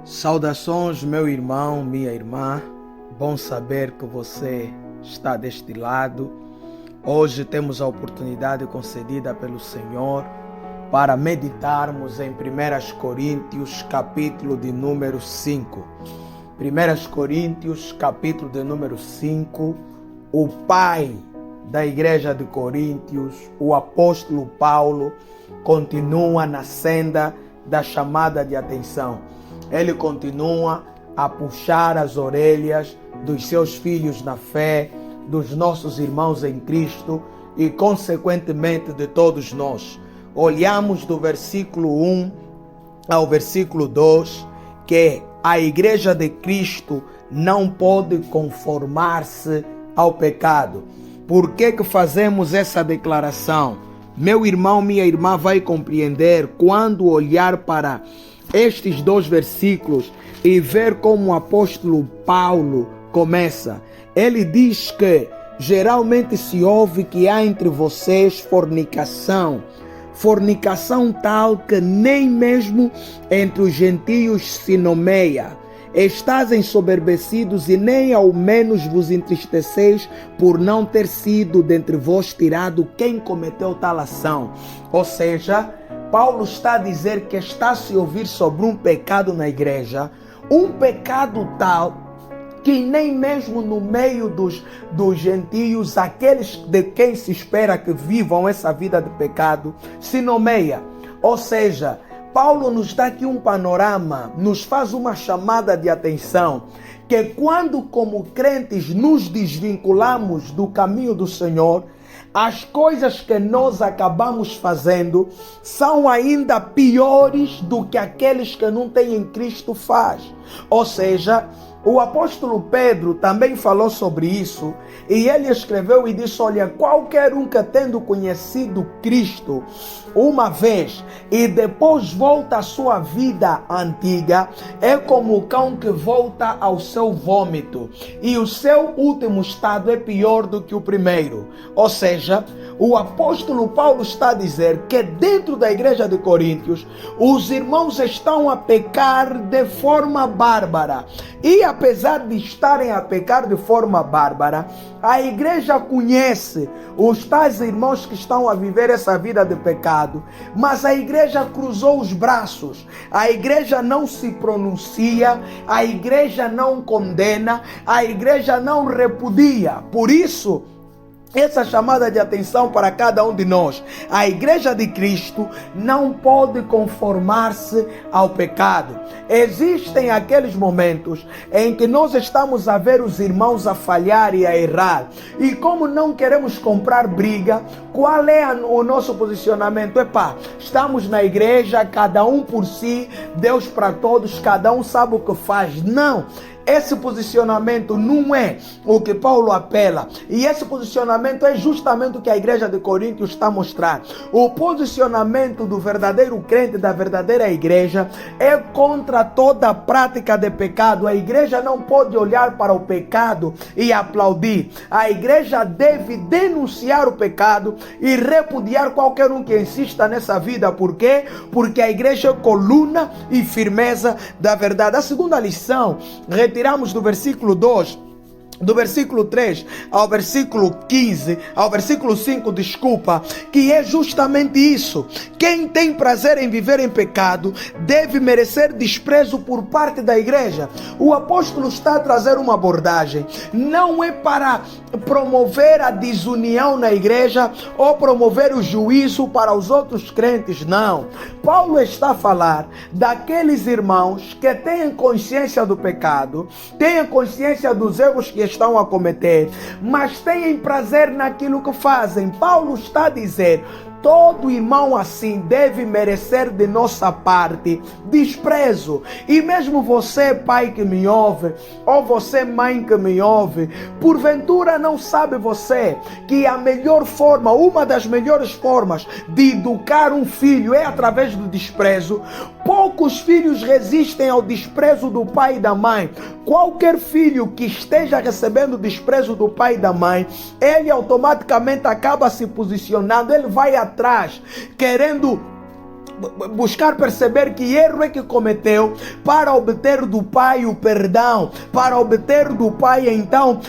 Saudações, meu irmão, minha irmã. Bom saber que você está deste lado. Hoje temos a oportunidade concedida pelo Senhor para meditarmos em 1 Coríntios, capítulo de número 5. 1 Coríntios, capítulo de número 5. O pai da igreja de Coríntios, o apóstolo Paulo, continua na senda da chamada de atenção. Ele continua a puxar as orelhas dos seus filhos na fé, dos nossos irmãos em Cristo e, consequentemente, de todos nós. Olhamos do versículo 1 ao versículo 2 que a igreja de Cristo não pode conformar-se ao pecado. Por que fazemos essa declaração? Meu irmão, minha irmã vai compreender quando olhar para estes dois versículos e ver como o apóstolo Paulo começa. Ele diz que geralmente se ouve que há entre vocês fornicação tal que nem mesmo entre os gentios se nomeia. Estais ensoberbecidos e nem ao menos vos entristeceis por não ter sido dentre vós tirado quem cometeu tal ação. Ou seja, Paulo está a dizer que está a se ouvir sobre um pecado na igreja, um pecado tal que nem mesmo no meio dos gentios, aqueles de quem se espera que vivam essa vida de pecado, se nomeia. Ou seja, Paulo nos dá aqui um panorama, nos faz uma chamada de atenção, que quando como crentes nos desvinculamos do caminho do Senhor, as coisas que nós acabamos fazendo são ainda piores do que aqueles que não têm em Cristo faz. Ou seja, o apóstolo Pedro também falou sobre isso e ele escreveu e disse: olha, qualquer um que tendo conhecido Cristo uma vez e depois volta à sua vida antiga, é como o cão que volta ao seu vômito e o seu último estado é pior do que o primeiro. Ou seja, o apóstolo Paulo está a dizer que dentro da igreja de Coríntios os irmãos estão a pecar de forma bárbara. E apesar de estarem a pecar de forma bárbara, a igreja conhece os tais irmãos que estão a viver essa vida de pecado, mas a igreja cruzou os braços, a igreja não se pronuncia, a igreja não condena, a igreja não repudia. Por isso, essa chamada de atenção para cada um de nós. A igreja de Cristo não pode conformar-se ao pecado. Existem aqueles momentos em que nós estamos a ver os irmãos a falhar e a errar. E como não queremos comprar briga, qual é o nosso posicionamento? Estamos na igreja, cada um por si, Deus para todos, cada um sabe o que faz. Não! Esse posicionamento não é o que Paulo apela. E esse posicionamento é justamente o que a igreja de Coríntios está a mostrar. O posicionamento do verdadeiro crente, da verdadeira igreja, é contra toda prática de pecado. A igreja não pode olhar para o pecado e aplaudir. A igreja deve denunciar o pecado e repudiar qualquer um que insista nessa vida. Por quê? Porque a igreja é coluna e firmeza da verdade. A segunda lição, retiramos do versículo 2, do versículo 3 ao versículo 15, ao versículo 5, que é justamente isso. Quem tem prazer em viver em pecado deve merecer desprezo por parte da igreja. O apóstolo está a trazer uma abordagem, não é para promover a desunião na igreja ou promover o juízo para os outros crentes, não. Paulo está a falar daqueles irmãos que têm consciência do pecado, têm consciência dos erros que estão a cometer, mas têm prazer naquilo que fazem. Paulo está a dizer: todo irmão assim deve merecer de nossa parte desprezo. E mesmo você, pai que me ouve, ou você, mãe que me ouve, porventura não sabe você que a melhor forma, uma das melhores formas de educar um filho é através do desprezo? Poucos filhos resistem ao desprezo do pai e da mãe. Qualquer filho que esteja recebendo desprezo do pai e da mãe, ele automaticamente acaba se posicionando, ele vai atrás, querendo buscar perceber que erro é que cometeu, para obter do Pai o perdão, para obter do Pai então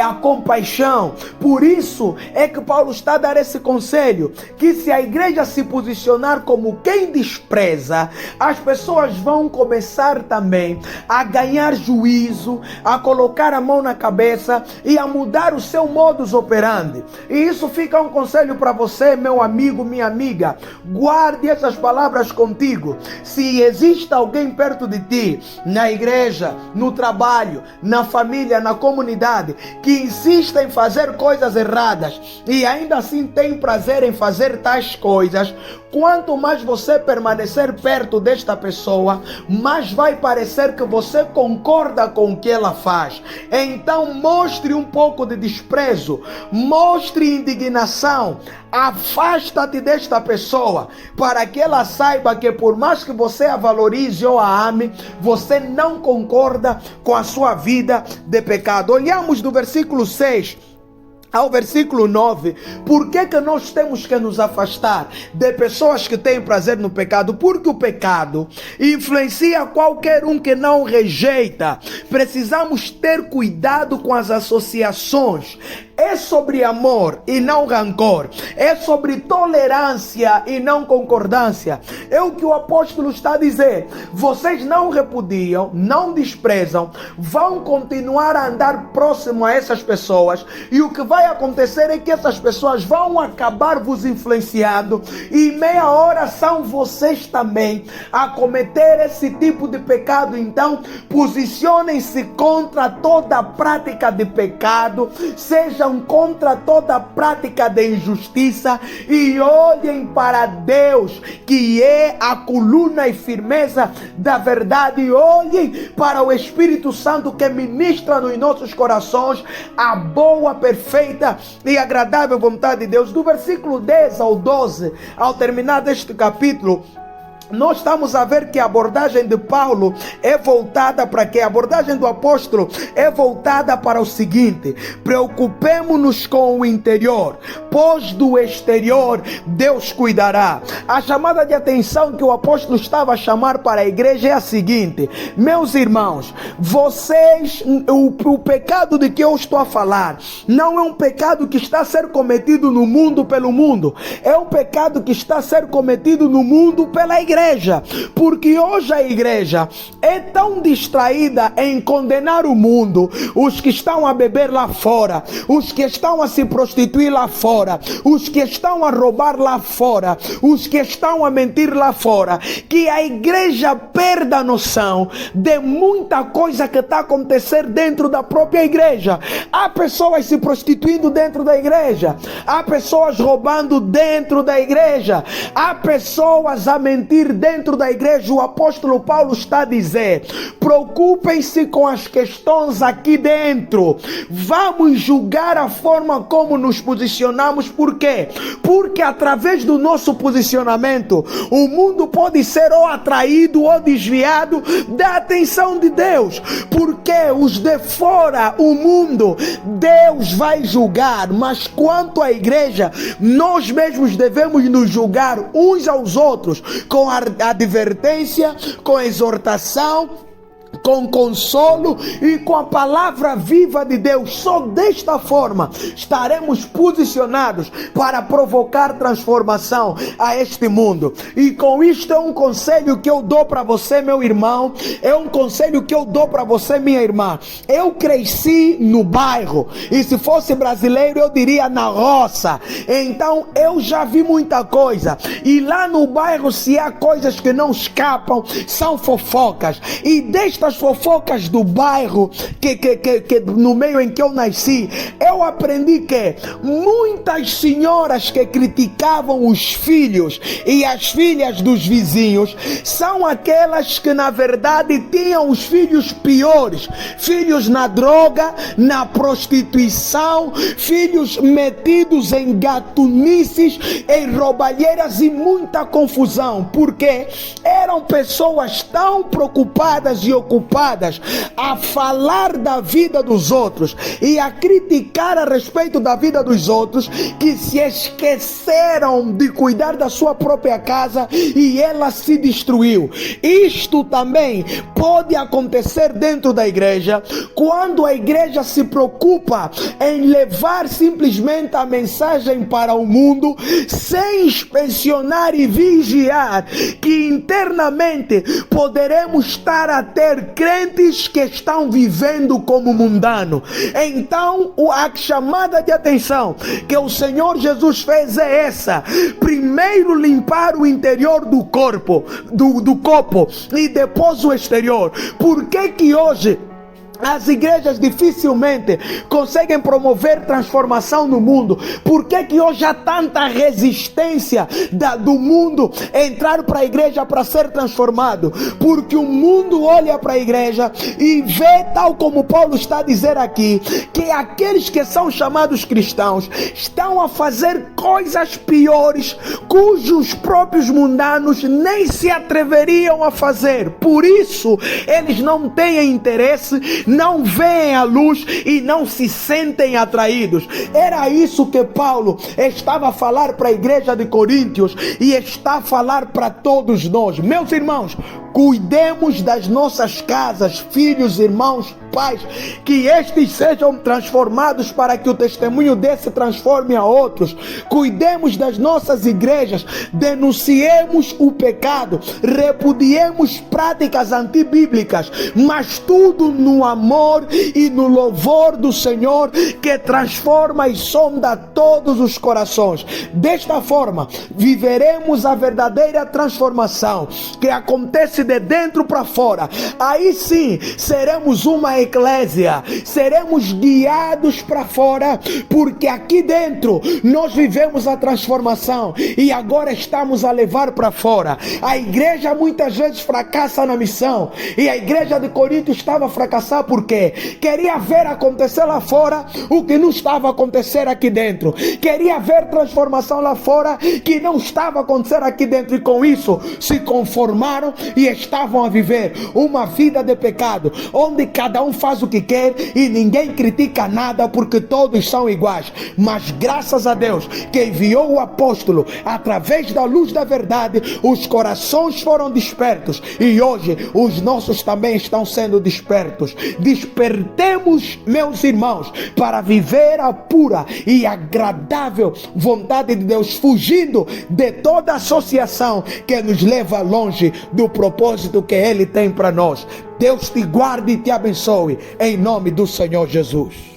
a compaixão. Por isso é que Paulo está a dar esse conselho, que se a igreja se posicionar como quem despreza, as pessoas vão começar também a ganhar juízo, a colocar a mão na cabeça e a mudar o seu modus operandi. E isso fica um conselho para você, meu amigo, minha amiga. Guarde essas palavras contigo. Se existe alguém perto de ti, na igreja, no trabalho, na família, na comunidade, que insiste em fazer coisas erradas e ainda assim tem prazer em fazer tais coisas, quanto mais você permanecer perto desta pessoa, mais vai parecer que você concorda com o que ela faz. Então mostre um pouco de desprezo, mostre indignação, afasta-te desta pessoa, para que ela saiba que por mais que você a valorize ou a ame, você não concorda com a sua vida de pecado. Olhamos do versículo 6 ao versículo 9, por que nós temos que nos afastar de pessoas que têm prazer no pecado? Porque o pecado influencia qualquer um que não rejeita. Precisamos ter cuidado com as associações. É sobre amor e não rancor. É sobre tolerância e não concordância. É o que o apóstolo está a dizer. Vocês não repudiam, não desprezam, vão continuar a andar próximo a essas pessoas, e o que vai acontecer é que essas pessoas vão acabar vos influenciando, e meia hora são vocês também a cometer esse tipo de pecado. Então posicionem-se contra toda a prática de pecado, sejam contra toda prática de injustiça, e olhem para Deus, que é a coluna e firmeza da verdade, e olhem para o Espírito Santo, que ministra nos nossos corações a boa, perfeita e agradável vontade de Deus. Do versículo 10 ao 12, ao terminar deste capítulo, nós estamos a ver que a abordagem de Paulo é voltada para quê? A abordagem do apóstolo é voltada para o seguinte: preocupemo-nos com o interior, pois do exterior Deus cuidará. A chamada de atenção que o apóstolo estava a chamar para a igreja é a seguinte: meus irmãos, vocês, o pecado de que eu estou a falar não é um pecado que está a ser cometido no mundo pelo mundo, é um pecado que está a ser cometido no mundo pela igreja. Porque hoje a igreja é tão distraída em condenar o mundo, os que estão a beber lá fora, os que estão a se prostituir lá fora, os que estão a roubar lá fora, os que estão a mentir lá fora, que a igreja perde a noção de muita coisa que está a acontecer dentro da própria igreja. Há pessoas se prostituindo dentro da igreja, há pessoas roubando dentro da igreja, há pessoas a mentir dentro da igreja. O apóstolo Paulo está a dizer: preocupem-se com as questões aqui dentro. Vamos julgar a forma como nos posicionamos. Por quê? Porque através do nosso posicionamento, o mundo pode ser ou atraído ou desviado da atenção de Deus. Porque os de fora, o mundo, Deus vai julgar. Mas quanto à igreja, nós mesmos devemos nos julgar uns aos outros, com a advertência, com a exortação, com consolo e com a palavra viva de Deus. Só desta forma estaremos posicionados para provocar transformação a este mundo. E com isto é um conselho que eu dou para você, meu irmão, é um conselho que eu dou para você, minha irmã. Eu cresci no bairro, e se fosse brasileiro eu diria na roça. Então eu já vi muita coisa, e lá no bairro, se há coisas que não escapam, são fofocas. E destas fofocas do bairro, que no meio em que eu nasci, eu aprendi que muitas senhoras que criticavam os filhos e as filhas dos vizinhos são aquelas que na verdade tinham os filhos piores, filhos na droga, na prostituição, filhos metidos em gatunices, em roubalheiras e muita confusão, porque eram pessoas tão preocupadas e ocupadas preocupadas a falar da vida dos outros e a criticar a respeito da vida dos outros, que se esqueceram de cuidar da sua própria casa e ela se destruiu. Isto também pode acontecer dentro da igreja, quando a igreja se preocupa em levar simplesmente a mensagem para o mundo, sem inspecionar e vigiar que internamente poderemos estar a ter crentes que estão vivendo como mundano. Então a chamada de atenção que o Senhor Jesus fez é essa: primeiro limpar o interior do corpo, do copo, e depois o exterior. Por que hoje as igrejas dificilmente conseguem promover transformação no mundo? Por que hoje há tanta resistência do mundo entrar para a igreja para ser transformado? Porque o mundo olha para a igreja e vê, tal como Paulo está a dizer aqui, que aqueles que são chamados cristãos estão a fazer coisas piores, cujos próprios mundanos nem se atreveriam a fazer. Por isso eles não têm interesse, não veem a luz e não se sentem atraídos. Era isso que Paulo estava a falar para a igreja de Coríntios e está a falar para todos nós. Meus irmãos, cuidemos das nossas casas, filhos, irmãos, pais, que estes sejam transformados para que o testemunho desse transforme a outros. Cuidemos das nossas igrejas, denunciemos o pecado, repudiemos práticas antibíblicas, mas tudo no amor e no louvor do Senhor, que transforma e sonda todos os corações. Desta forma, viveremos a verdadeira transformação que acontece de dentro para fora. Aí sim seremos uma eclésia, seremos guiados para fora, porque aqui dentro nós vivemos a transformação e agora estamos a levar para fora. A igreja muitas vezes fracassa na missão, e a igreja de Corinto estava a fracassar porque queria ver acontecer lá fora o que não estava a acontecer aqui dentro, queria ver transformação lá fora que não estava a acontecer aqui dentro, e com isso se conformaram e estavam a viver uma vida de pecado, onde cada um faz o que quer e ninguém critica nada, porque todos são iguais. Mas graças a Deus que enviou o apóstolo, através da luz da verdade, os corações foram despertos, e hoje os nossos também estão sendo despertos. Despertemos, meus irmãos, para viver a pura e agradável vontade de Deus, fugindo de toda associação que nos leva longe do propósito que Ele tem para nós. Deus te guarde e te abençoe, em nome do Senhor Jesus.